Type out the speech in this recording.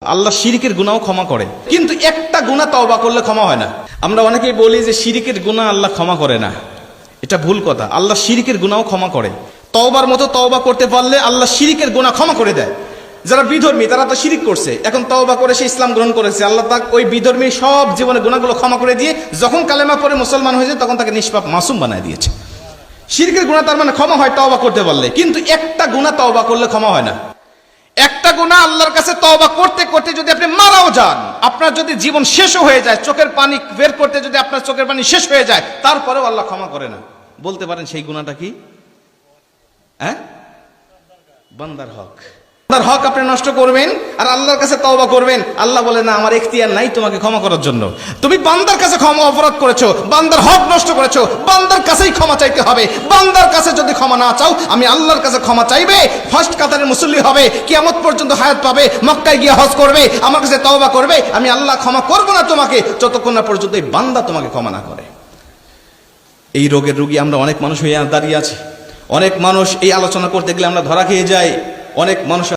আল্লাহ শিরিকের গুনাহও ক্ষমা করে, কিন্তু একটা গুনাহ তওবা করলে ক্ষমা হয় না। আমরা অনেকেই বলি যে শিরিকের গুনাহ আল্লাহ ক্ষমা করে না, এটা ভুল কথা। আল্লাহ শিরিকের গুনাহও ক্ষমা করে। তওবার মতো তওবা করতে পারলে আল্লাহ শিরিকের গুনাহ ক্ষমা করে দেয়। যারা বিধর্মী তারা তো শিরিক করছে, এখন তওবা করে সে ইসলাম গ্রহণ করেছে, আল্লাহ তাকে ওই বিধর্মী সব জীবনের গুনাহগুলো ক্ষমা করে দিয়ে যখন কালেমা পড়ে মুসলমান হয়েছে তখন তাকে নিষ্পাপ মাসুম বানায় দিয়েছে। শিরিকের গুনাহ তার মানে ক্ষমা হয় তওবা করতে পারলে, কিন্তু একটা গুনাহ তওবা করলে ক্ষমা হয় না। একটা গুনাহ আল্লাহর কাছে তওবা করতে করতে যদি আপনি মারাও যান, আপনার যদি জীবন শেষ হয়ে যায়, চোখের পানি বের করতে যদি আপনার চোখের পানি শেষ হয়ে যায়, তারপরেও আল্লাহ ক্ষমা করে না। বলতে পারেন সেই গুনাহটা কি? বান্দার হক। বান্দার হক আপনি নষ্ট করবেন আর আল্লাহর কাছে তওবা করবেন, আল্লাহ বলে না আমার এখতিয়ার নাই তোমাকে ক্ষমা করার জন্য। তুমি বান্দার কাছে ক্ষমা অপরাধ করেছো, বান্দার হক নষ্ট করেছো, বান্দার কাছেই ক্ষমা চাইতে হবে। বান্দার কাছে যদি ক্ষমা না চাও, আমি আল্লাহর কাছে ক্ষমা চাইবে, ফার্স্ট কাতারের মুসল্লি হবে, কিয়ামত পর্যন্ত হায়াত পাবে, মক্কায় গিয়ে হজ করবে, আমার কাছে তওবা করবে, আমি আল্লাহ ক্ষমা করব না তোমাকে যতক্ষণ না পর্যন্ত এই বান্দা তোমাকে ক্ষমা না করে। এই রোগের রোগী আমরা অনেক মানুষ হয়ে দাঁড়িয়ে আছি। অনেক মানুষ এই আলোচনা করতে গেলে আমরা ধরা খেয়ে যাই। অনেক মানুষ